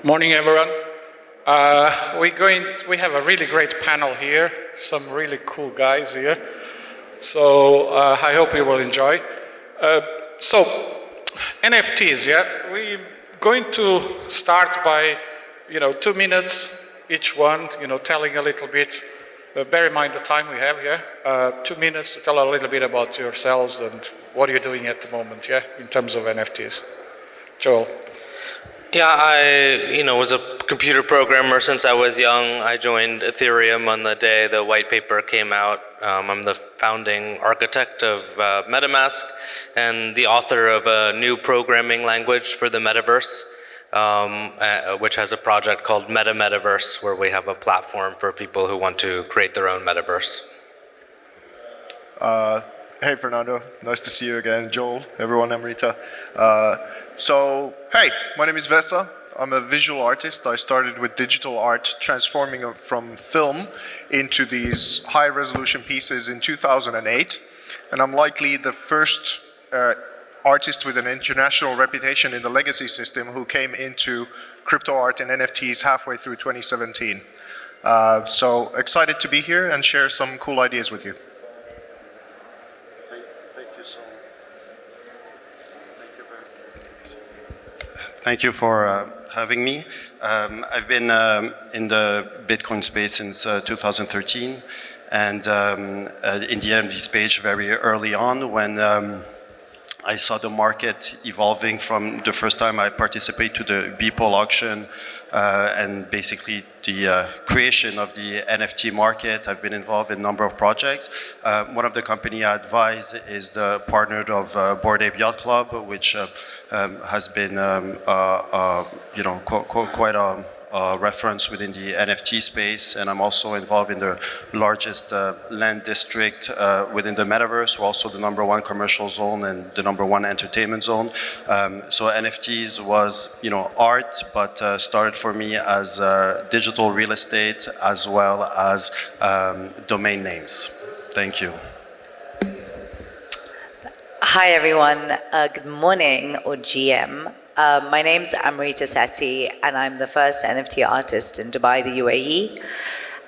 Morning, everyone. We have a really great panel here, some really cool guys here. So I hope you will enjoy. So NFTs, yeah, we're going to start by, 2 minutes each one, telling a little bit. Bear in mind the time we have, yeah. 2 minutes to tell a little bit about yourselves and what you're doing at the moment, yeah, in terms of NFTs. Joel. Yeah, I was a computer programmer since I was young. I joined Ethereum on the day the white paper came out. I'm the founding architect of MetaMask and the author of a new programming language for the metaverse, which has a project called MetaMetaverse, where we have a platform for people who want to create their own metaverse. Hey, Fernando. Nice to see you again. Joel, everyone, Amrita. Hey, my name is VESA. I'm a visual artist. I started with digital art, transforming from film into these high-resolution pieces in 2008. And I'm likely the first artist with an international reputation in the legacy system who came into crypto art and NFTs halfway through 2017. So excited to be here and share some cool ideas with you. Thank you for having me. I've been in the Bitcoin space since 2013, and in the NFT space very early on when I saw the market evolving from the first time I participated to the Beeple auction and basically the creation of the NFT market. I've been involved in a number of projects. One of the company I advise is the partner of Bored Ape Yacht Club, which has been quite a reference within the NFT space, and I'm also involved in the largest land district within the metaverse. We're also the #1 commercial zone and the #1 entertainment zone. So NFTs was, art, but started for me as digital real estate as well as domain names. Thank you. Hi everyone, good morning, or GM. My name's Amrita Sethi, and I'm the first NFT artist in Dubai, the UAE.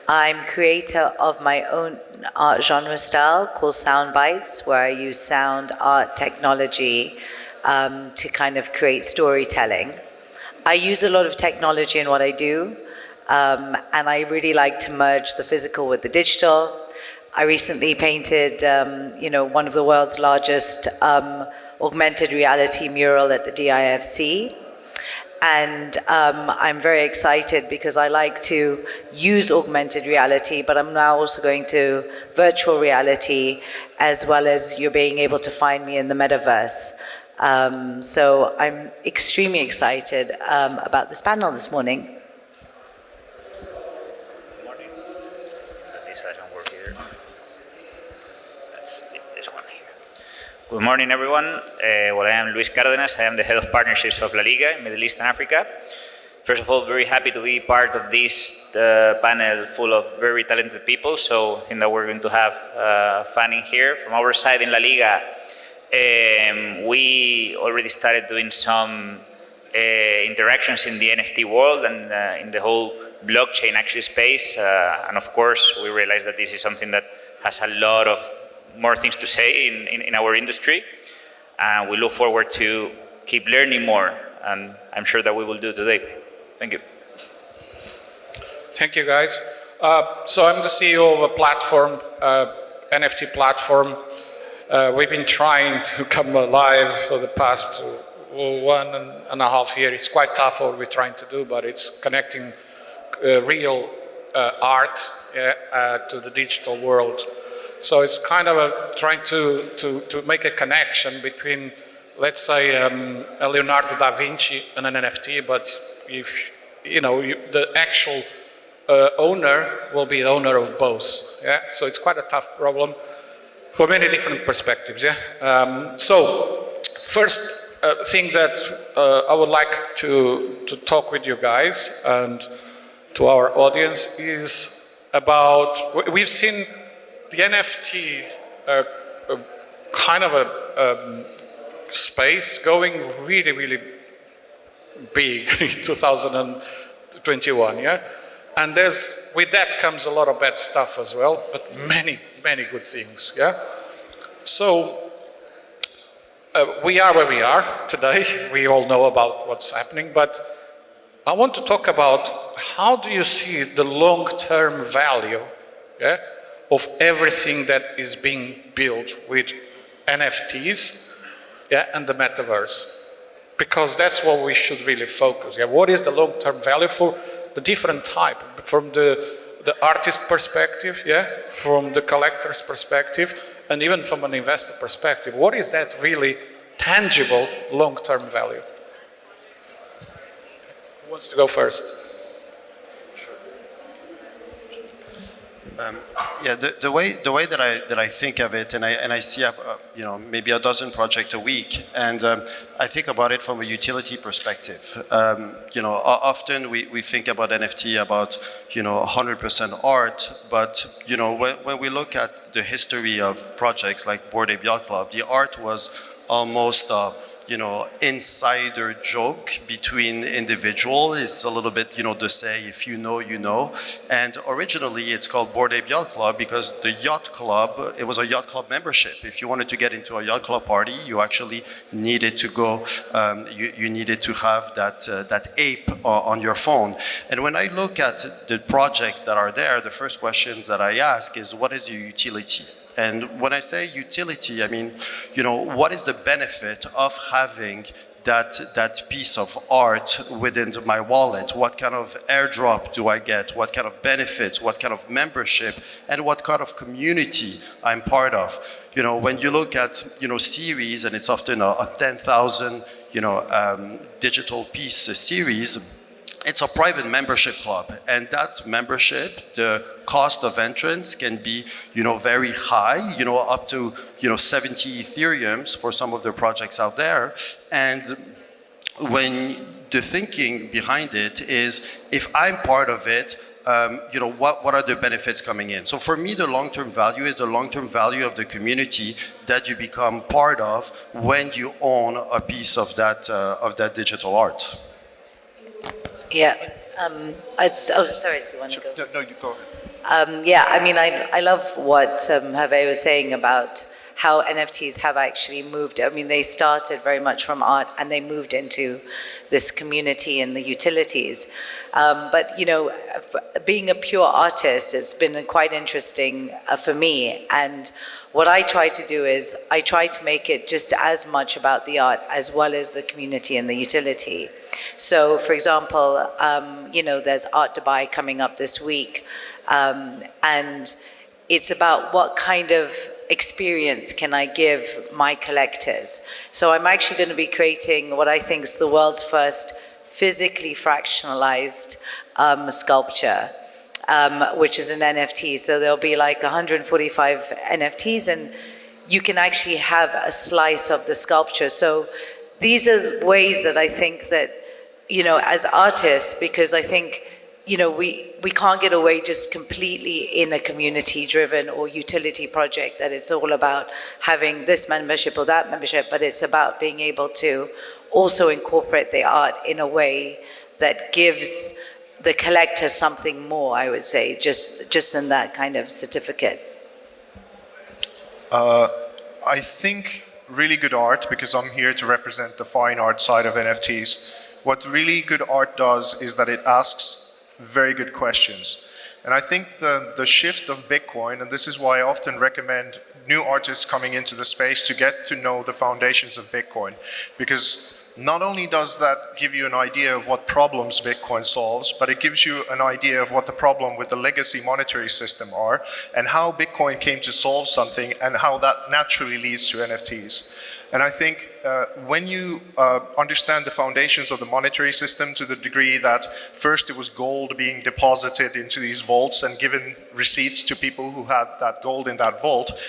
I'm creator of my own art genre style called Sound Bites, where I use sound, art, technology to kind of create storytelling. I use a lot of technology in what I do, and I really like to merge the physical with the digital. I recently painted, one of the world's largest augmented reality mural at the DIFC. And I'm very excited because I like to use augmented reality, but I'm now also going to virtual reality, as well as you're being able to find me in the metaverse. So I'm extremely excited about this panel this morning. Good morning, everyone. I am Luis Cardenas. I am the head of partnerships of LaLiga in Middle East and Africa. First of all, very happy to be part of this panel full of very talented people. So I think that we're going to have fun in here. From our side in LaLiga, we already started doing some interactions in the NFT world and in the whole blockchain actually space. And of course, we realized that this is something that has a lot of more things to say in our industry, and we look forward to keep learning more, and I'm sure that we will do today. Thank you. Thank you, guys. So I'm the CEO of a platform, NFT platform. We've been trying to come alive for the past 1.5 years. It's quite tough what we're trying to do, but it's connecting real art to the digital world. So it's kind of trying to make a connection between, let's say, a Leonardo da Vinci and an NFT, but if the actual owner will be the owner of both. Yeah, so it's quite a tough problem for many different perspectives. Yeah. So first thing that I would like to talk with you guys and to our audience is about, we've seen the NFT kind of a space going really, really big in 2021, yeah? And with that comes a lot of bad stuff as well, but many, many good things, yeah? So, we are where we are today. We all know about what's happening, but I want to talk about how do you see the long-term value, yeah, of everything that is being built with NFTs, yeah, and the metaverse. Because that's what we should really focus. Yeah, what is the long-term value for the different type, from the artist perspective, yeah, from the collector's perspective, and even from an investor perspective. What is that really tangible long-term value? Who wants to go first? Yeah, the way that I think of it, and I see maybe a dozen projects a week, and I think about it from a utility perspective. Often we think about NFT about 100% art, but when we look at the history of projects like Bored Ape Yacht Club, the art was almost insider joke between individuals. It's a little bit, to say, if you know, you know. And originally it's called Bored Ape Yacht Club because the yacht club, it was a yacht club membership. If you wanted to get into a yacht club party, you actually needed to go, you needed to have that ape on your phone. And when I look at the projects that are there, the first questions that I ask is, what is your utility? And when I say utility, I mean, what is the benefit of having that piece of art within my wallet? What kind of airdrop do I get? What kind of benefits? What kind of membership? And what kind of community I'm part of? When you look at, series, and it's often a 10,000, digital piece series, it's a private membership club, and that membership, the cost of entrance can be, very high, up to, 70 Ethereums for some of the projects out there. And when the thinking behind it is, if I'm part of it, what are the benefits coming in? So for me, the long-term value is the long-term value of the community that you become part of when you own a piece of that digital art. Yeah. Sorry, do you want to go? No, you go ahead. I love what Hervé was saying about how NFTs have actually moved. I mean, they started very much from art and they moved into this community and the utilities. But being a pure artist, it's been quite interesting for me. And what I try to do is I try to make it just as much about the art as well as the community and the utility. So, for example, there's Art Dubai coming up this week, and it's about what kind of experience can I give my collectors. So I'm actually going to be creating what I think is the world's first physically fractionalized sculpture, which is an NFT. So there'll be like 145 NFTs, and you can actually have a slice of the sculpture. So these are ways that I think that, as artists, because I think, we can't get away just completely in a community-driven or utility project that it's all about having this membership or that membership, but it's about being able to also incorporate the art in a way that gives the collector something more, I would say, just than that kind of certificate. I think really good art, because I'm here to represent the fine art side of NFTs, what really good art does is that it asks very good questions. And I think the shift of Bitcoin, and this is why I often recommend new artists coming into the space to get to know the foundations of Bitcoin, because not only does that give you an idea of what problems Bitcoin solves, but it gives you an idea of what the problem with the legacy monetary system are, and how Bitcoin came to solve something, and how that naturally leads to NFTs. And I think when you understand the foundations of the monetary system to the degree that first it was gold being deposited into these vaults and given receipts to people who had that gold in that vault,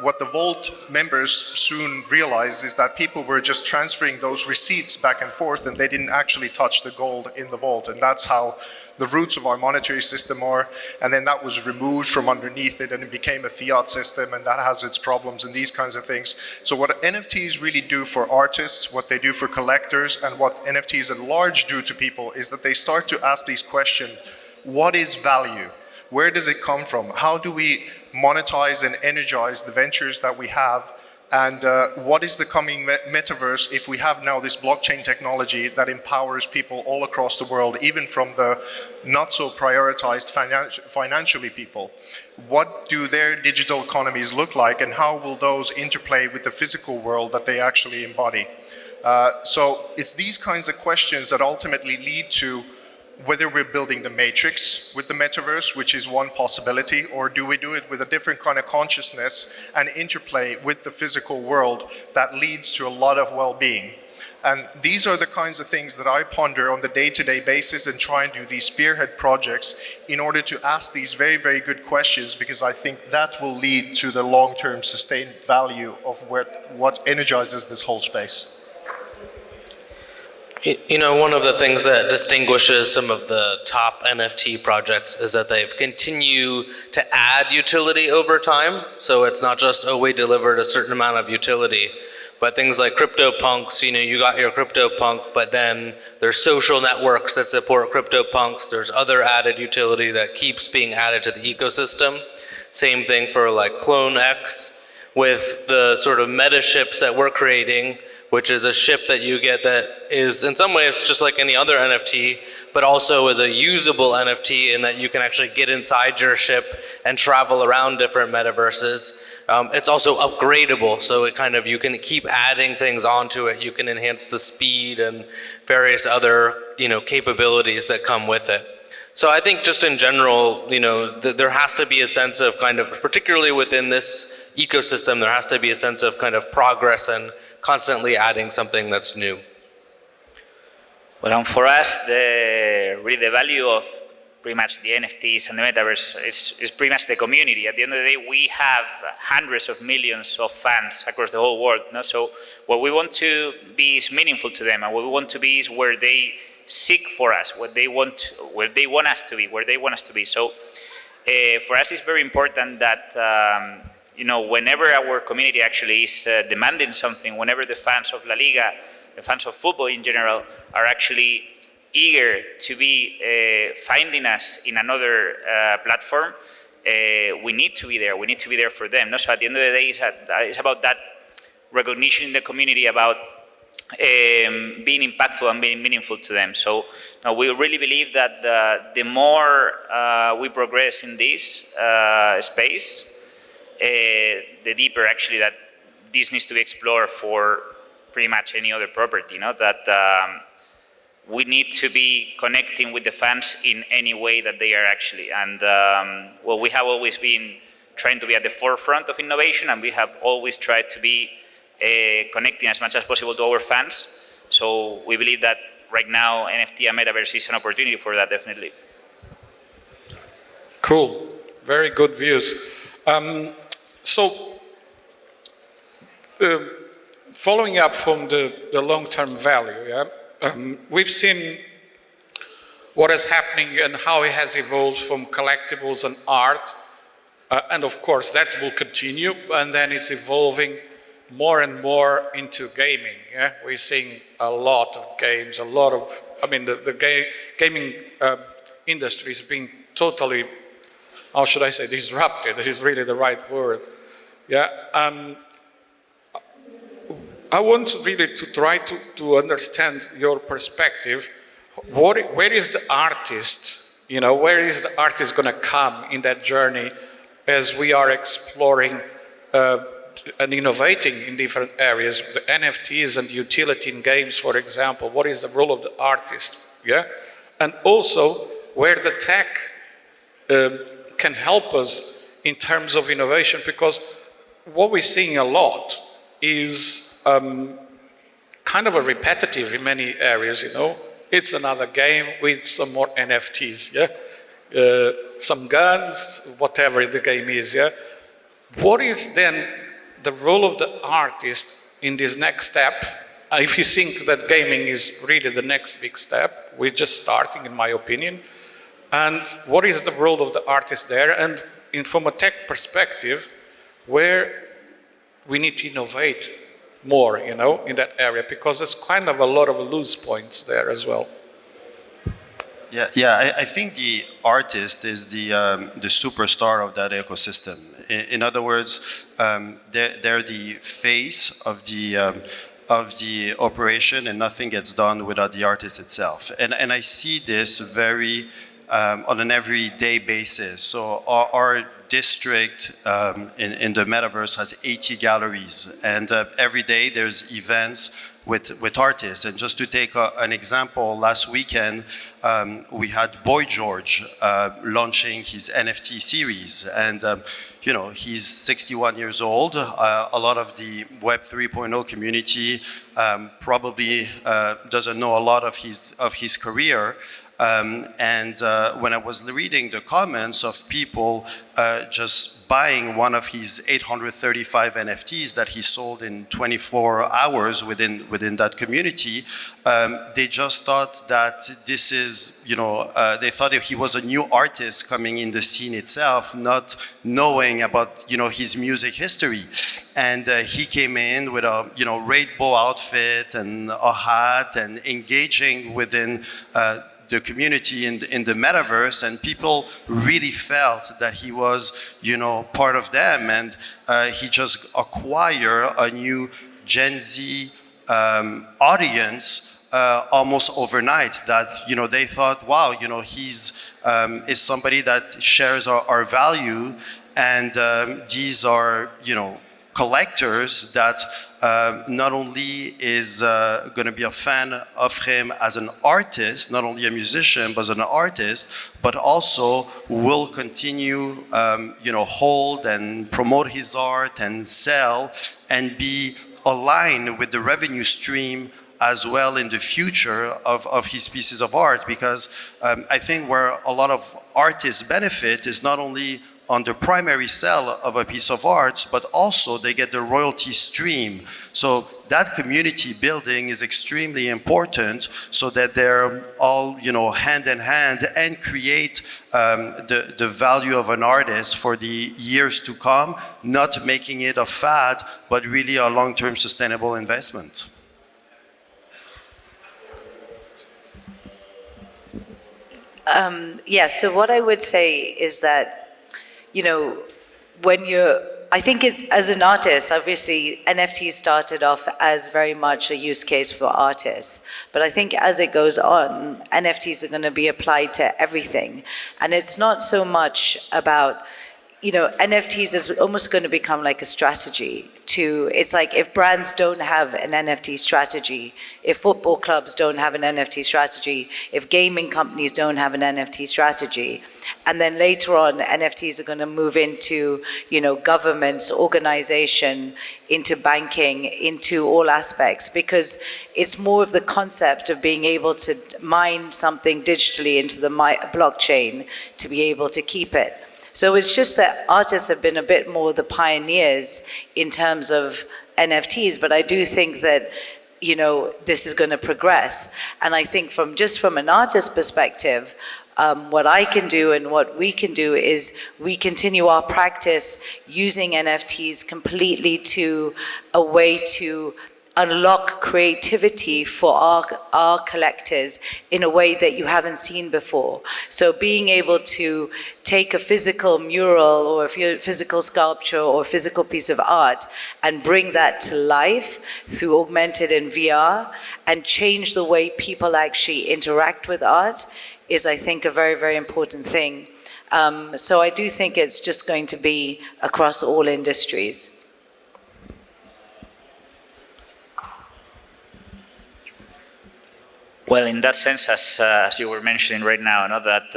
what the vault members soon realized is that people were just transferring those receipts back and forth, and they didn't actually touch the gold in the vault. And that's how the roots of our monetary system are, and then that was removed from underneath it and it became a fiat system, and that has its problems and these kinds of things. So what NFTs really do for artists, what they do for collectors, and what NFTs at large do to people is that they start to ask these questions. What is value? Where does it come from? How do we monetize and energize the ventures that we have? And what is the coming metaverse if we have now this blockchain technology that empowers people all across the world, even from the not so prioritized financially people? What do their digital economies look like, and how will those interplay with the physical world that they actually embody? So it's these kinds of questions that ultimately lead to whether we're building the matrix with the metaverse, which is one possibility, or do we do it with a different kind of consciousness and interplay with the physical world that leads to a lot of well-being. And these are the kinds of things that I ponder on the day-to-day basis and try and do these spearhead projects in order to ask these very, very good questions, because I think that will lead to the long-term sustained value of what energizes this whole space. You know, one of the things that distinguishes some of the top NFT projects is that they've continued to add utility over time. So it's not just, oh, we delivered a certain amount of utility, but things like CryptoPunks, you know, you got your CryptoPunk, but then there's social networks that support CryptoPunks. There's other added utility that keeps being added to the ecosystem. Same thing for like CloneX with the sort of meta ships that we're creating, which is a ship that you get that is in some ways just like any other NFT, but also is a usable NFT in that you can actually get inside your ship and travel around different metaverses. It's also upgradable, so it kind of, you can keep adding things onto it. You can enhance the speed and various other, you know, capabilities that come with it. So I think just in general, you know, there has to be a sense of kind of, particularly within this ecosystem, there has to be a sense of kind of progress and constantly adding something that's new. Well, and for us, really the value of pretty much the NFTs and the metaverse is pretty much the community. At the end of the day, we have hundreds of millions of fans across the whole world. No? So what we want to be is meaningful to them, and what we want to be is where they seek for us, where they want us to be. So for us, it's very important that you know, whenever our community actually is demanding something, whenever the fans of LaLiga, the fans of football in general, are actually eager to be finding us in another platform, we need to be there. We need to be there for them. No? So at the end of the day, it's about that recognition in the community, about being impactful and being meaningful to them. So we really believe that the more we progress in this space, the deeper actually that this needs to be explored for pretty much any other property, you know, that we need to be connecting with the fans in any way that they are actually. And well, we have always been trying to be at the forefront of innovation, and we have always tried to be connecting as much as possible to our fans. So we believe that right now NFT and Metaverse is an opportunity for that, definitely. Cool, very good views. Following up from the long-term value, yeah, we've seen what is happening and how it has evolved from collectibles and art, and of course that will continue, and then it's evolving more and more into gaming. Yeah, we're seeing a lot of games, the gaming industry is being totally, how should I say, disrupted. That is really the right word. Yeah. I want really to try to understand your perspective. Where is the artist? You know, where is the artist going to come in that journey as we are exploring and innovating in different areas? The NFTs and utility in games, for example. What is the role of the artist? Yeah, and also where the tech can help us in terms of innovation, because what we're seeing a lot is kind of a repetitive in many areas, you know. It's another game with some more NFTs, yeah? Some guns, whatever the game is, yeah? What is then the role of the artist in this next step? If you think that gaming is really the next big step, we're just starting, in my opinion. And what is the role of the artist there? And from a tech perspective, where we need to innovate more, in that area, because there's kind of a lot of loose points there as well. Yeah. I think the artist is the superstar of that ecosystem. In other words, they're the face of the operation, and nothing gets done without the artist itself. And I see this very on an everyday basis. So our district in the metaverse has 80 galleries, and every day there's events with artists. And just to take an example, last weekend we had Boy George launching his NFT series, and he's 61 years old. A lot of the Web 3.0 community probably doesn't know a lot of his career. And when I was reading the comments of people just buying one of his 835 NFTs that he sold in 24 hours within that community, they just thought that this is, they thought if he was a new artist coming in the scene itself, not knowing about, his music history. And he came in with a, rainbow outfit and a hat and engaging within the community in the metaverse, and people really felt that he was, part of them, and he just acquired a new Gen Z audience almost overnight. That they thought, wow, he's is somebody that shares our value, and these are collectors that not only is going to be a fan of him as an artist, not only a musician, but as an artist, but also will continue, hold and promote his art and sell and be aligned with the revenue stream as well in the future of his pieces of art. Because I think where a lot of artists benefit is not only on the primary sale of a piece of art, but also they get the royalty stream. So that community building is extremely important, so that they're all, hand in hand, and create the value of an artist for the years to come, not making it a fad, but really a long-term sustainable investment. So what I would say is that, I think as an artist, obviously NFTs started off as very much a use case for artists. But I think as it goes on, NFTs are going to be applied to everything. And it's not so much about, NFTs is almost going to become like a strategy it's like if brands don't have an NFT strategy, if football clubs don't have an NFT strategy, if gaming companies don't have an NFT strategy, and then later on NFTs are going to move into, governments, organization, into banking, into all aspects, because it's more of the concept of being able to mine something digitally into the blockchain to be able to keep it. So it's just that artists have been a bit more the pioneers in terms of NFTs, but I do think that, this is going to progress. And I think from an artist perspective, what I can do and what we can do is we continue our practice using NFTs completely to a way to unlock creativity for our collectors in a way that you haven't seen before. So being able to take a physical mural or a physical sculpture or physical piece of art and bring that to life through augmented and VR and change the way people actually interact with art is, I think, a very, very important thing. So I do think it's just going to be across all industries. Well, in that sense, as you were mentioning right now, that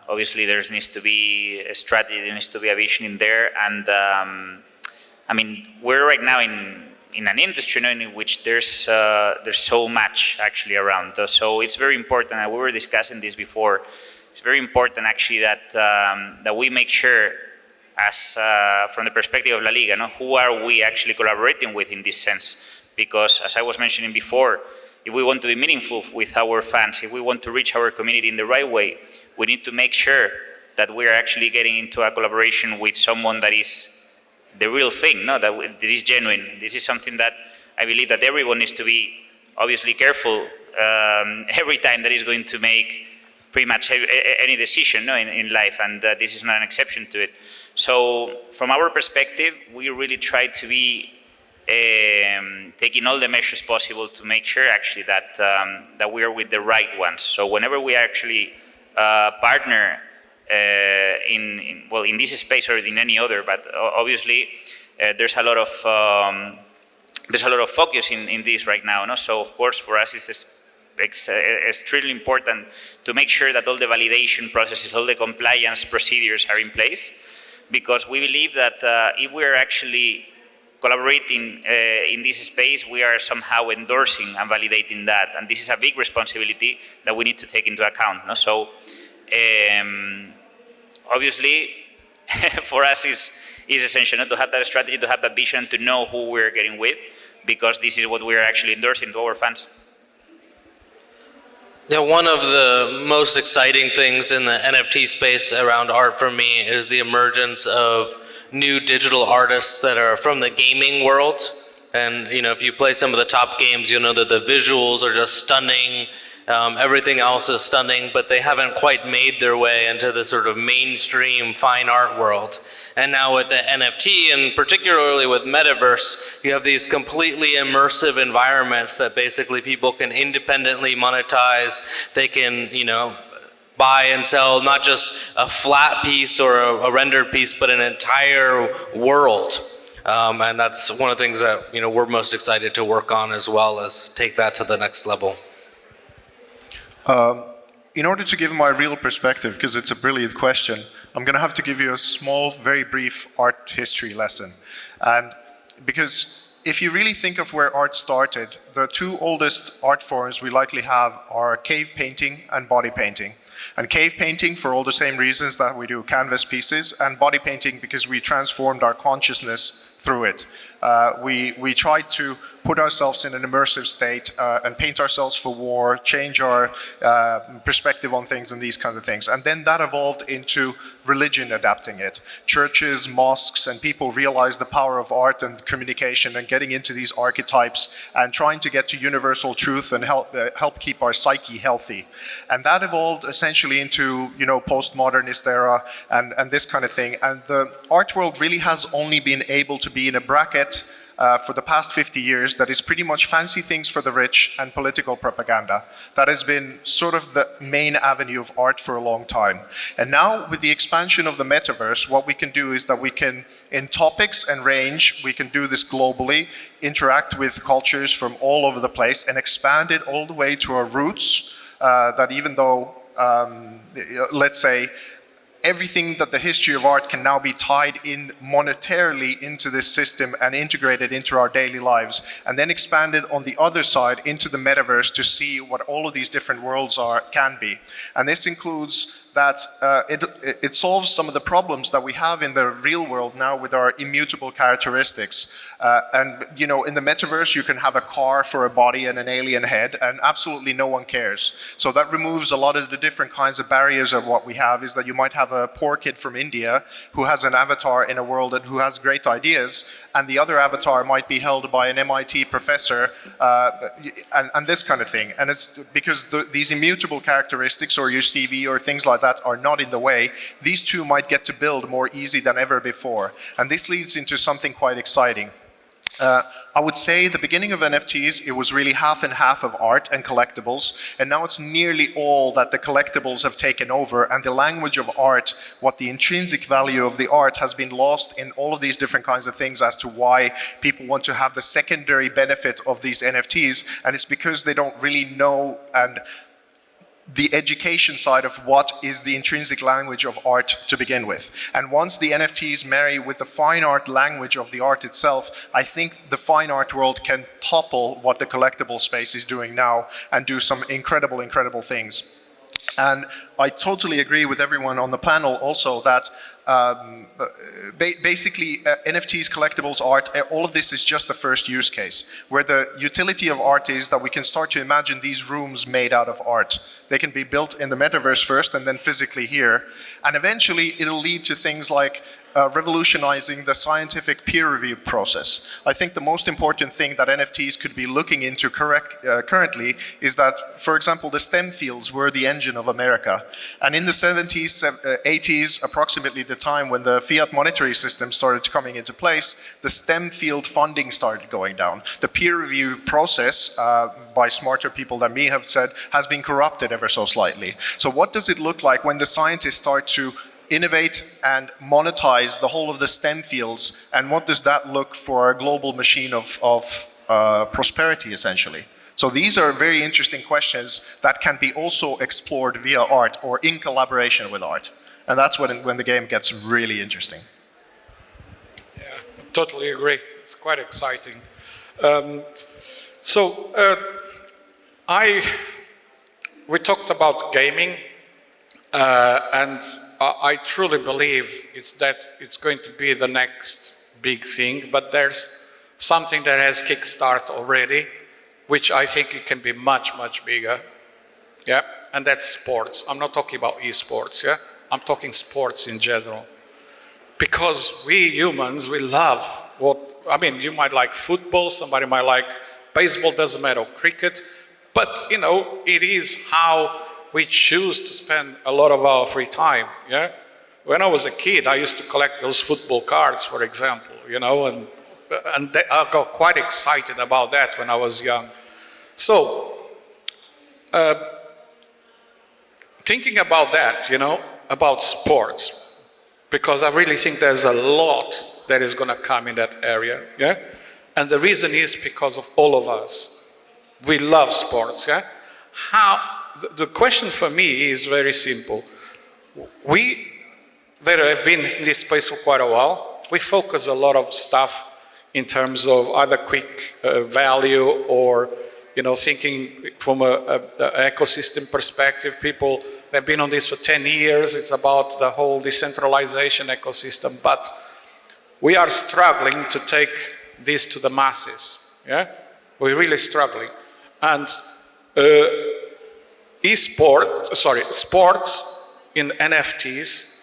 obviously there needs to be a strategy, there needs to be a vision in there, and we're right now in an industry in which there's so much actually around. So it's very important, and we were discussing this before. It's very important actually that we make sure, as from the perspective of LaLiga, who are we actually collaborating with in this sense? Because as I was mentioning before, if we want to be meaningful with our fans, if we want to reach our community in the right way, we need to make sure that we're actually getting into a collaboration with someone that is the real thing, no? That this is genuine. This is something that I believe that everyone needs to be obviously careful every time that is going to make pretty much any decision, no, in life, and this is not an exception to it. So from our perspective, we really try to be taking all the measures possible to make sure actually that that we are with the right ones. So whenever we actually partner in this space or in any other, but obviously there's a lot of focus in this right now, no? So of course for us it's extremely important to make sure that all the validation processes, all the compliance procedures are in place, because we believe that if we are actually collaborating in this space, we are somehow endorsing and validating that, and this is a big responsibility that we need to take into account, no? So obviously for us is essential, no? To have that strategy, to have that vision, to know who we're getting with, because this is what we're actually endorsing to our fans. Yeah, one of the most exciting things in the NFT space around art for me is the emergence of new digital artists that are from the gaming world. And you know, if you play some of the top games, you'll know that the visuals are just stunning. Everything else is stunning, but they haven't quite made their way into the sort of mainstream fine art world. And now with the NFT, and particularly with Metaverse, you have these completely immersive environments that basically people can independently monetize. They can, you know, buy and sell not just a flat piece or a rendered piece, but an entire world. And that's one of the things that, you know, we're most excited to work on, as well as take that to the next level. In order to give my real perspective, because it's a brilliant question, I'm going to have to give you a small, very brief art history lesson. And because if you really think of where art started, the two oldest art forms we likely have are cave painting and body painting. And cave painting for all the same reasons that we do canvas pieces, and body painting because we transformed our consciousness through it. We tried to put ourselves in an immersive state and paint ourselves for war, change our perspective on things and these kinds of things. And then that evolved into religion adapting it. Churches, mosques, and people realized the power of art and communication and getting into these archetypes and trying to get to universal truth and help keep our psyche healthy. And that evolved essentially into, you know, postmodernist era and this kind of thing. And the art world really has only been able to be in a bracket for the past 50 years that is pretty much fancy things for the rich and political propaganda. That has been sort of the main avenue of art for a long time. And now with the expansion of the metaverse, what we can do is that we can, in topics and range, we can do this globally, interact with cultures from all over the place and expand it all the way to our roots, that even though, let's say, everything that the history of art can now be tied in monetarily into this system and integrated into our daily lives, and then expanded on the other side into the metaverse to see what all of these different worlds can be. And this includes that it solves some of the problems that we have in the real world now with our immutable characteristics. And you know, in the metaverse, you can have a car for a body and an alien head, and absolutely no one cares. So that removes a lot of the different kinds of barriers of what we have, is that you might have a poor kid from India who has an avatar in a world and who has great ideas, and the other avatar might be held by an MIT professor, and this kind of thing. And it's because these immutable characteristics, or your CV or things like that, are not in the way. These two might get to build more easy than ever before. And this leads into something quite exciting. I would say the beginning of NFTs, it was really half and half of art and collectibles, and now it's nearly all that the collectibles have taken over, and the language of art, what the intrinsic value of the art has been lost in all of these different kinds of things as to why people want to have the secondary benefit of these NFTs, and it's because they don't really know and the education side of what is the intrinsic language of art to begin with. And once the NFTs marry with the fine art language of the art itself, I think the fine art world can topple what the collectible space is doing now and do some incredible, incredible things. And I totally agree with everyone on the panel also that basically NFTs, collectibles, art, all of this is just the first use case, where the utility of art is that we can start to imagine these rooms made out of art. They can be built in the metaverse first and then physically here. And eventually it'll lead to things like revolutionizing the scientific peer review process. I think the most important thing that NFTs could be looking into currently is that, for example, the STEM fields were the engine of America. And in the 70s, 80s, approximately the time when the fiat monetary system started coming into place, the STEM field funding started going down. The peer review process, by smarter people than me have said, has been corrupted ever so slightly. So what does it look like when the scientists start to innovate and monetize the whole of the STEM fields, and what does that look for a global machine of prosperity, essentially? So these are very interesting questions that can be also explored via art or in collaboration with art. And that's when the game gets really interesting. Yeah, totally agree. It's quite exciting. We talked about gaming, and I truly believe it's going to be the next big thing, but there's something that has kickstarted already, which I think it can be much, much bigger. Yeah, and that's sports. I'm not talking about esports, yeah? I'm talking sports in general. Because we humans, we love you might like football, somebody might like baseball, doesn't matter, or cricket, but it is how we choose to spend a lot of our free time, yeah? When I was a kid, I used to collect those football cards, for example, and I got quite excited about that when I was young. So, thinking about that, about sports, because I really think there's a lot that is gonna come in that area, yeah? And the reason is because of all of us. We love sports, yeah? The question for me is very simple. We that have been in this space for quite a while, we focus a lot of stuff in terms of either quick value or thinking from an ecosystem perspective. People have been on this for 10 years. It's about the whole decentralization ecosystem, but we are struggling to take this to the masses. Yeah, we're really struggling, and sports in NFTs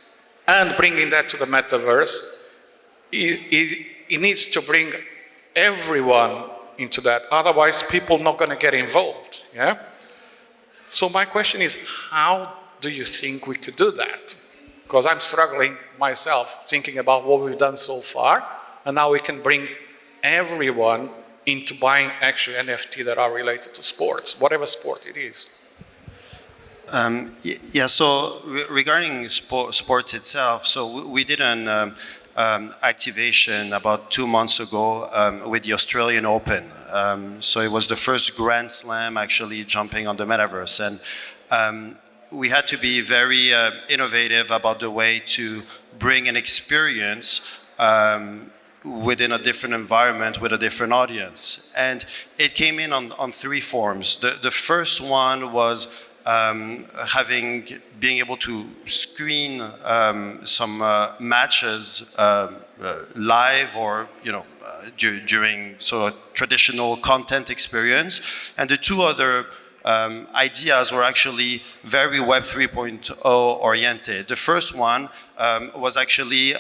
and bringing that to the metaverse, it needs to bring everyone into that. Otherwise, people are not going to get involved. Yeah. So my question is, how do you think we could do that? Because I'm struggling myself thinking about what we've done so far, and now we can bring everyone into buying actually NFT that are related to sports, whatever sport it is. So regarding sports itself, so we did an activation about 2 months ago with the Australian Open. So it was the first Grand Slam actually jumping on the metaverse, and we had to be very innovative about the way to bring an experience within a different environment with a different audience. And it came in on three forms. The first one was being able to screen some matches live or during a traditional content experience. And the two other ideas were actually very Web 3.0 oriented. The first one was actually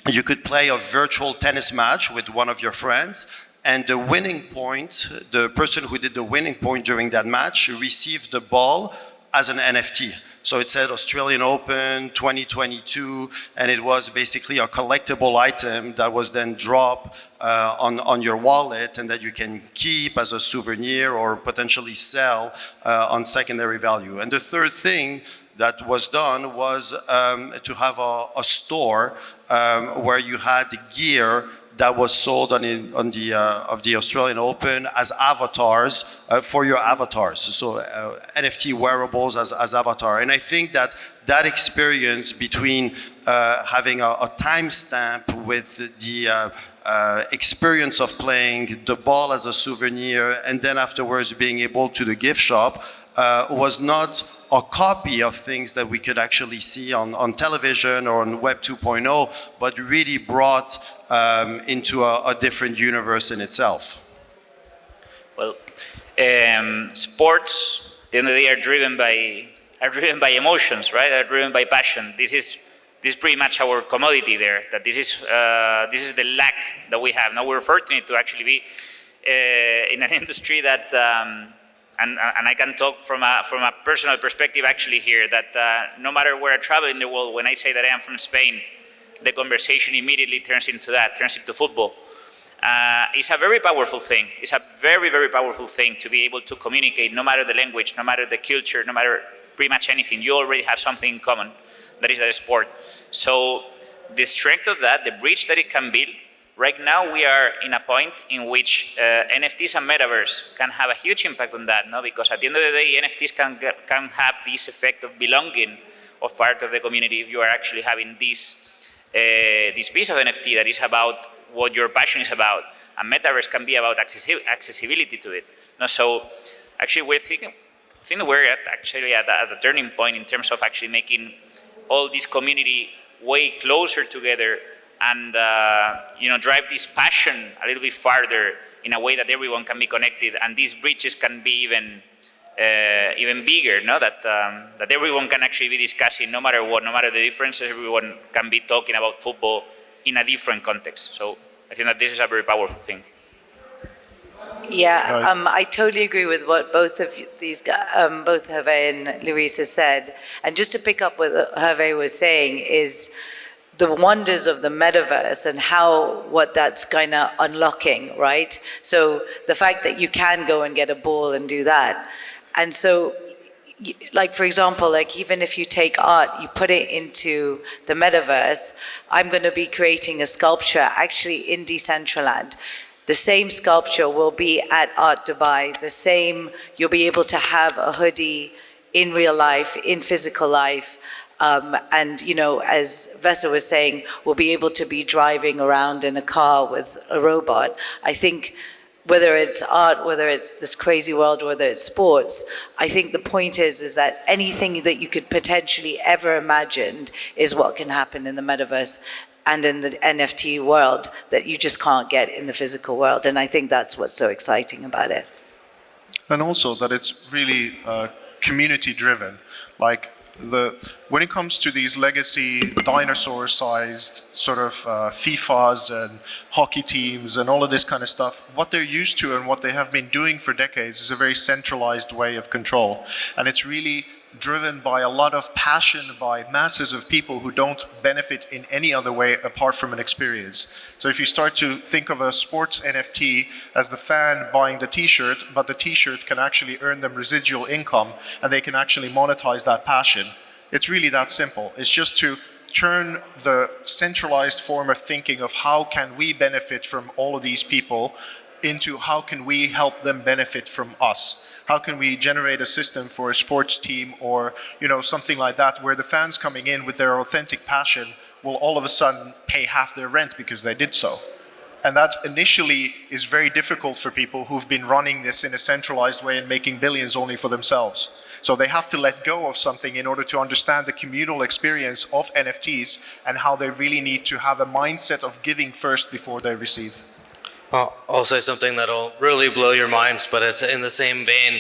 you could play a virtual tennis match with one of your friends, and the winning point, the person who did the winning point during that match received the ball as an NFT. So it said Australian Open 2022, and it was basically a collectible item that was then dropped on your wallet and that you can keep as a souvenir or potentially sell on secondary value. And the third thing that was done was to have a store where you had gear that was sold on the Australian Open as avatars for your avatars. So NFT wearables as avatar. And I think that experience between having a timestamp with the experience of playing the ball as a souvenir and then afterwards being able to the gift shop was not a copy of things that we could actually see on television or on Web 2.0, but really brought into a different universe in itself. Well, sports, at the end of the day, are driven by emotions, right? Are driven by passion. This is pretty much our commodity there. That this is the lack that we have. Now we're fortunate to actually be in an industry that, and I can talk from a personal perspective actually here. That no matter where I travel in the world, when I say that I am from Spain, the conversation immediately turns into football. It's a very powerful thing. It's a very, very powerful thing to be able to communicate, no matter the language, no matter the culture, no matter pretty much anything. You already have something in common, that is that sport. So the strength of that, the bridge that it can build, right now we are in a point in which NFTs and Metaverse can have a huge impact on that, no? Because at the end of the day, NFTs can have this effect of belonging of part of the community if you are actually having this piece of NFT that is about what your passion is about, and Metaverse can be about accessibility to it. No, so actually I think we're at a turning point in terms of actually making all this community way closer together and drive this passion a little bit farther in a way that everyone can be connected, and these bridges can be even bigger, no? That everyone can actually be discussing, no matter what, no matter the differences, everyone can be talking about football in a different context. So I think that this is a very powerful thing. Yeah, I totally agree with what both of these guys, both Hervé and Luis has said. And just to pick up what Hervé was saying is the wonders of the metaverse and what that's kind of unlocking, right? So the fact that you can go and get a ball and do that. And so, like, for example, like even if you take art, you put it into the metaverse, I'm going to be creating a sculpture actually in Decentraland. The same sculpture will be at Art Dubai, the same, you'll be able to have a hoodie in real life, in physical life. And, as VESA was saying, we'll be able to be driving around in a car with a robot. I think whether it's art, whether it's this crazy world, whether it's sports, I think the point is that anything that you could potentially ever imagined is what can happen in the metaverse and in the NFT world that you just can't get in the physical world. And I think that's what's so exciting about it. And also that it's really community driven. Like when it comes to these legacy dinosaur-sized sort of FIFAs and hockey teams and all of this kind of stuff, what they're used to and what they have been doing for decades is a very centralized way of control. And it's really driven by a lot of passion by masses of people who don't benefit in any other way apart from an experience. So if you start to think of a sports NFT as the fan buying the t-shirt, but the t-shirt can actually earn them residual income and they can actually monetize that passion. It's really that simple. It's just to turn the centralized form of thinking of how can we benefit from all of these people into how can we help them benefit from us. How can we generate a system for a sports team or something like that where the fans coming in with their authentic passion will all of a sudden pay half their rent because they did so. And that initially is very difficult for people who've been running this in a centralized way and making billions only for themselves. So they have to let go of something in order to understand the communal experience of NFTs and how they really need to have a mindset of giving first before they receive. I'll say something that'll really blow your minds, but it's in the same vein.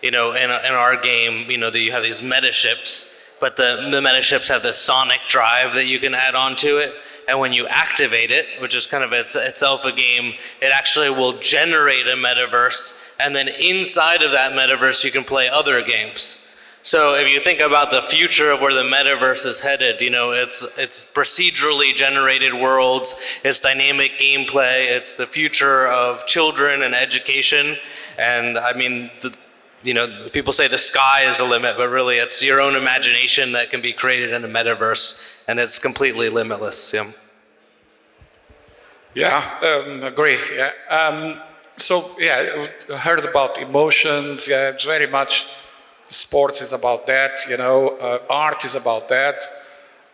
In our game, that you have these meta ships, but the meta ships have this sonic drive that you can add onto it. And when you activate it, which is kind of itself a game, it actually will generate a metaverse. And then inside of that metaverse, you can play other games. So if you think about the future of where the metaverse is headed, it's procedurally generated worlds, it's dynamic gameplay, it's the future of children and education. And I mean, people say the sky is the limit, but really it's your own imagination that can be created in a metaverse, and it's completely limitless. Agree. Yeah. I heard about emotions. Yeah, it's very much. Sports is about that, art is about that.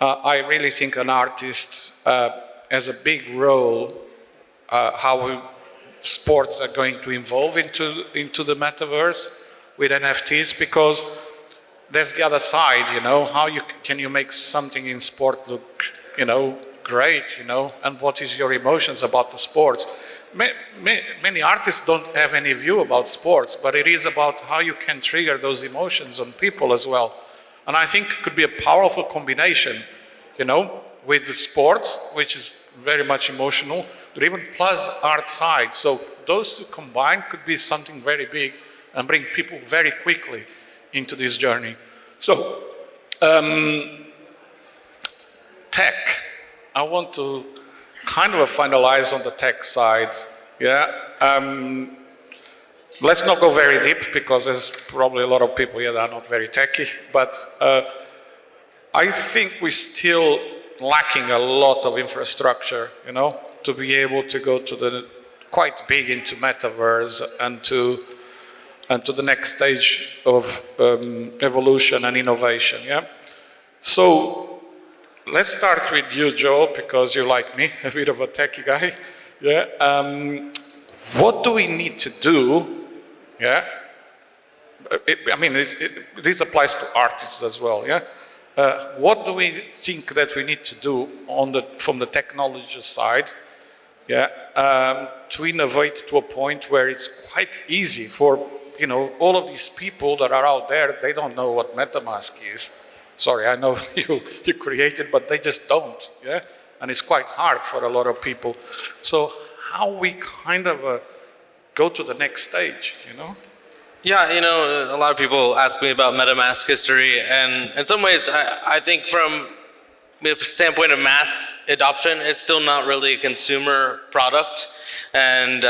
I really think an artist has a big role how sports are going to evolve into the metaverse. with NFTs, because there's the other side, you know, how can you make something in sport look, you know, great, you know, and what is your emotions about the sports? Many artists don't have any view about sports, but it is about how you can trigger those emotions on people as well. And I think it could be a powerful combination, you know, with the sports, which is very much emotional, but even plus the art side. So those two combined could be something very big and bring people very quickly into this journey. So, tech. I want to kind of finalize on the tech side. Yeah. Let's not go very deep, because there's probably a lot of people here that are not very techy, but I think we're still lacking a lot of infrastructure, you know, to be able to go to the quite big into metaverse and to the next stage of evolution and innovation. Yeah. So let's start with you, Joel, because you're like me, a bit of a techie guy. Yeah. What do we need to do? Yeah. This applies to artists as well. Yeah. What do we think that we need to do from the technology side? Yeah. To innovate to a point where it's quite easy for, you know, all of these people that are out there. They don't know what MetaMask is. Sorry, I know you created, but they just don't. Yeah. And it's quite hard for a lot of people. So how we kind of go to the next stage, you know? Yeah, you know, a lot of people ask me about MetaMask history, and in some ways, I think from the standpoint of mass adoption, it's still not really a consumer product, and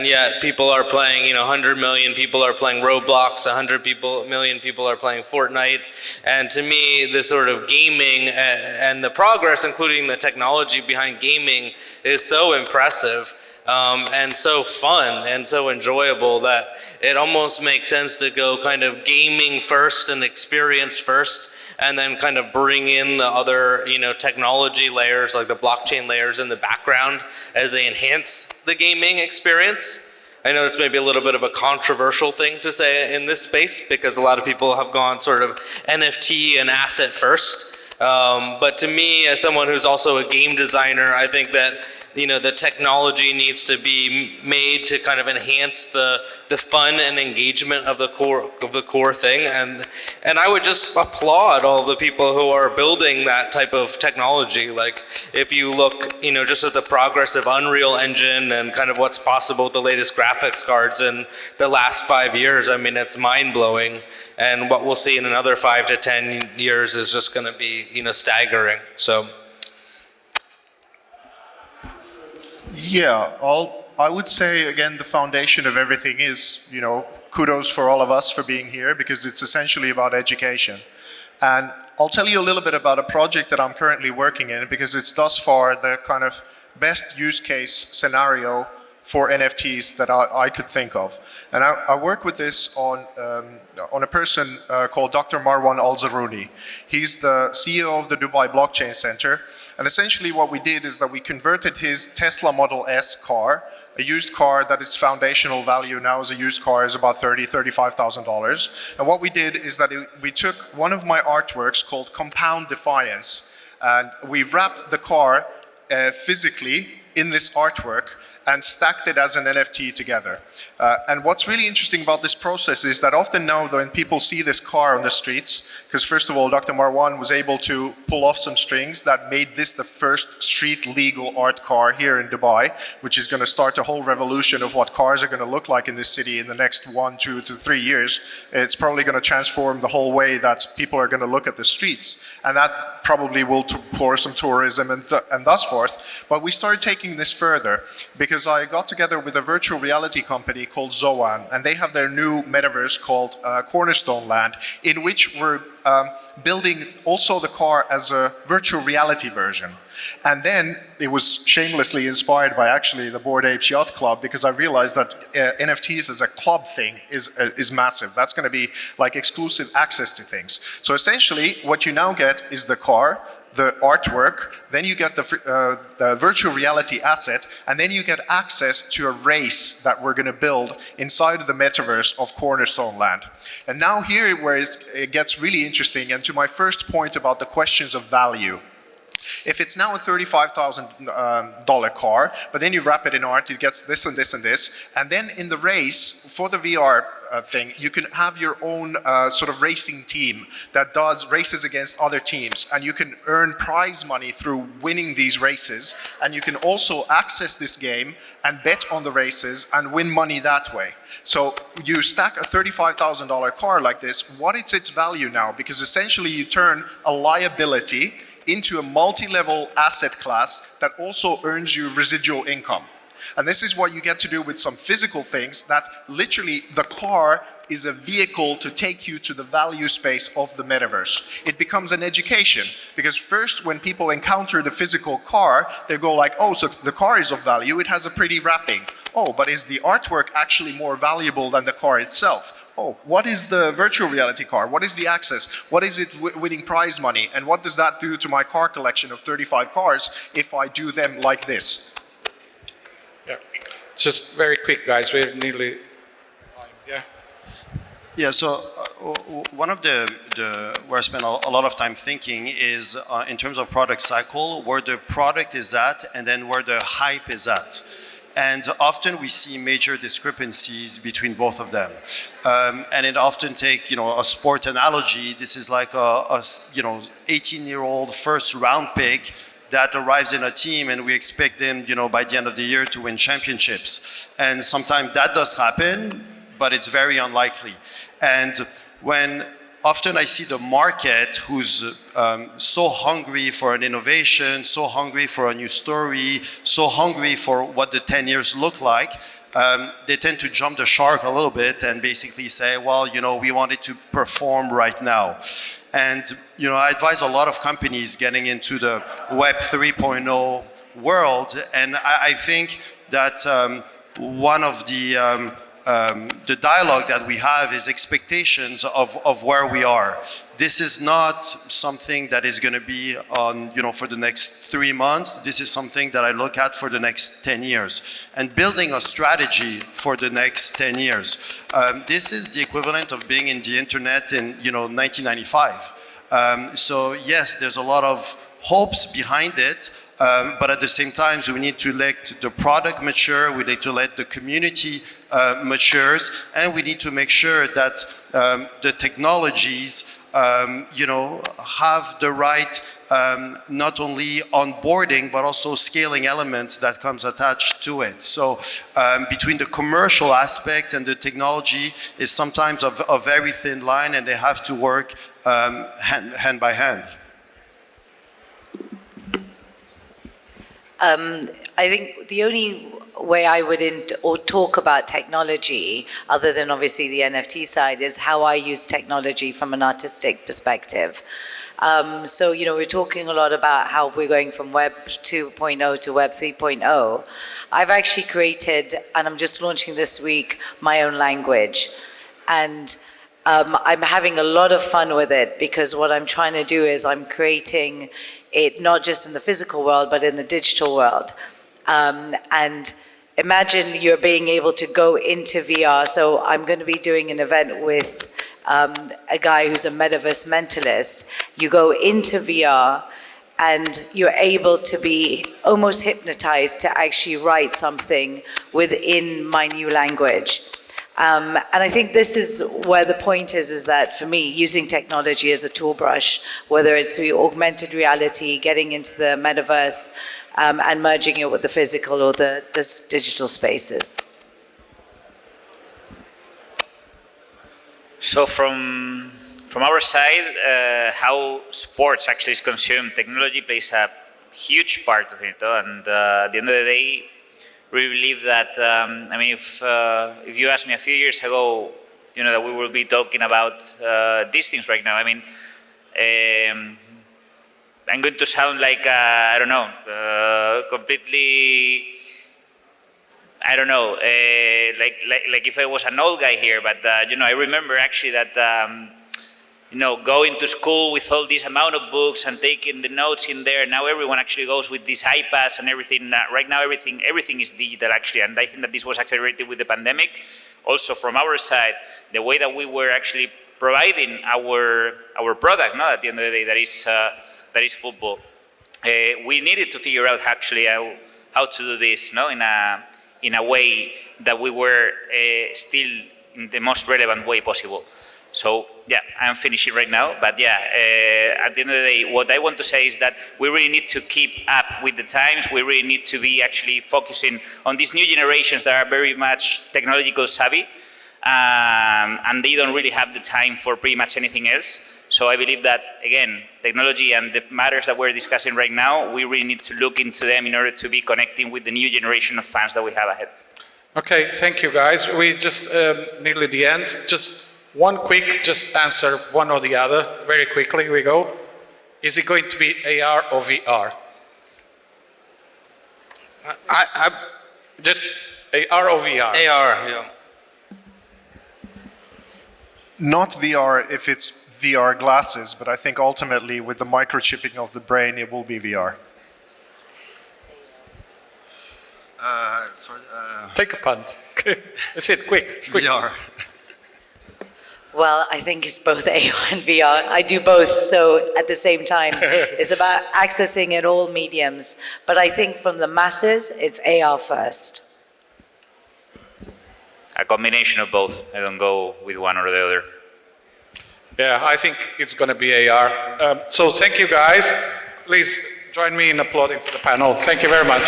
yet people are playing, you know, 100 million people are playing Roblox, 100 million people are playing Fortnite, and to me, this sort of gaming and the progress, including the technology behind gaming, is so impressive. And so fun and so enjoyable that it almost makes sense to go kind of gaming first and experience first, and then kind of bring in the other, you know, technology layers, like the blockchain layers in the background as they enhance the gaming experience. I know it's maybe a little bit of a controversial thing to say in this space, because a lot of people have gone sort of NFT and asset first. But to me, as someone who's also a game designer, I think that, you know, the technology needs to be made to kind of enhance the fun and engagement of the core thing, and I would just applaud all the people who are building that type of technology. Like, if you look, you know, just at the progress of Unreal Engine and kind of what's possible with the latest graphics cards in the last 5 years, I mean, it's mind-blowing. And what we'll see in another 5 to 10 years is just going to be, you know, staggering. So. Yeah, I would say, again, the foundation of everything is, you know, kudos for all of us for being here, because it's essentially about education. And I'll tell you a little bit about a project that I'm currently working in, because it's thus far the kind of best use case scenario for NFTs that I could think of. And I work with this on a person called Dr. Marwan Al-Zarouni. He's the CEO of the Dubai Blockchain Center. And essentially what we did is that we converted his Tesla Model S car, a used car that its foundational value now as a used car is about $35,000. And what we did is that we took one of my artworks called Compound Defiance, and we wrapped the car physically in this artwork and stacked it as an NFT together. And what's really interesting about this process is that often now when people see this car on the streets, because first of all, Dr. Marwan was able to pull off some strings that made this the first street legal art car here in Dubai, which is going to start a whole revolution of what cars are going to look like in this city in the next 1, 2 to 3 years. It's probably going to transform the whole way that people are going to look at the streets. And that probably will pour some tourism and thus forth. But we started taking this further, because I got together with a virtual reality company called Zoan, and they have their new metaverse called Cornerstone Land, in which we're building also the car as a virtual reality version. And then it was shamelessly inspired by actually the Bored Apes Yacht Club, because I realized that NFTs as a club thing is massive. That's going to be like exclusive access to things. So essentially what you now get is the car the artwork, then you get the virtual reality asset, and then you get access to a race that we're going to build inside of the metaverse of Cornerstone Land. And now here where it gets really interesting, and to my first point about the questions of value. If it's now a $35,000 car, but then you wrap it in art, it gets this and this and this, and then in the race, for the VR thing, you can have your own sort of racing team that does races against other teams, and you can earn prize money through winning these races, and you can also access this game and bet on the races and win money that way. So you stack a $35,000 car like this, what is its value now? Because essentially you turn a liability into a multi-level asset class that also earns you residual income. And this is what you get to do with some physical things that literally the car is a vehicle to take you to the value space of the metaverse. It becomes an education, because first when people encounter the physical car, they go like, oh, so the car is of value, it has a pretty wrapping. Oh, but is the artwork actually more valuable than the car itself? Oh, what is the virtual reality car? What is the access? What is it winning prize money? And what does that do to my car collection of 35 cars if I do them like this? Yeah, just very quick, guys. We're nearly time. Yeah. Yeah, so one of the where I spend a lot of time thinking is in terms of product cycle, where the product is at and then where the hype is at. And often we see major discrepancies between both of them. And it often take, a sport analogy. This is like a 18-year-old first round pick that arrives in a team and we expect them, by the end of the year to win championships. And sometimes that does happen, but it's very unlikely. And when often I see the market who's so hungry for an innovation, so hungry for a new story, so hungry for what the 10 years look like, they tend to jump the shark a little bit and basically say, well, we want it to perform right now. And, I advise a lot of companies getting into the Web 3.0 world, and I think that one of the dialogue that we have is expectations of where we are. This is not something that is going to be on, for the next 3 months. This is something that I look at for the next 10 years. And building a strategy for the next 10 years. This is the equivalent of being in the internet in, 1995. So yes, there's a lot of hopes behind it. But at the same time, we need to let the product mature, we need to let the community matures, and we need to make sure that the technologies, have the right not only onboarding, but also scaling elements that comes attached to it. So between the commercial aspect and the technology is sometimes a very thin line, and they have to work hand by hand. I think the only way I would talk about technology, other than obviously the NFT side, is how I use technology from an artistic perspective. So, we're talking a lot about how we're going from Web 2.0 to Web 3.0. I've actually created, and I'm just launching this week, my own language. And I'm having a lot of fun with it, because what I'm trying to do is I'm creating it not just in the physical world, but in the digital world. And imagine you're being able to go into VR. So I'm going to be doing an event with a guy who's a metaverse mentalist. You go into VR and you're able to be almost hypnotized to actually write something within my new language. And I think this is where the point is that for me, using technology as a tool brush, whether it's through augmented reality, getting into the metaverse, and merging it with the physical or the digital spaces. So from our side, how sports actually is consumed, technology plays a huge part of it. And at the end of the day, we believe that, if you asked me a few years ago, that we will be talking about these things right now, I'm going to sound like, completely, like if I was an old guy here, but, I remember actually that going to school with all this amount of books and taking the notes in there. Now everyone actually goes with these iPads and everything. Right now everything is digital actually, and I think that this was accelerated with the pandemic. Also from our side, the way that we were actually providing our product, at the end of the day, that is football. We needed to figure out actually how to do this, in a way that we were still in the most relevant way possible. So yeah, I'm finishing right now, but yeah, at the end of the day, what I want to say is that we really need to keep up with the times. We really need to be actually focusing on these new generations that are very much technological savvy, and they don't really have the time for pretty much anything else. So I believe that, again, technology and the matters that we're discussing right now, we really need to look into them in order to be connecting with the new generation of fans that we have ahead. Okay, thank you guys. We just nearly the end. Just one quick, just answer one or the other. Very quickly, we go. Is it going to be AR or VR? Just AR or VR? AR, yeah. Not VR if it's VR glasses, but I think ultimately with the microchipping of the brain, it will be VR. Take a punt. That's it, quick. VR. Well, I think it's both AR and VR. I do both, so at the same time, it's about accessing at all mediums. But I think from the masses, it's AR first. A combination of both. I don't go with one or the other. Yeah, I think it's going to be AR. So thank you guys. Please join me in applauding for the panel. Thank you very much.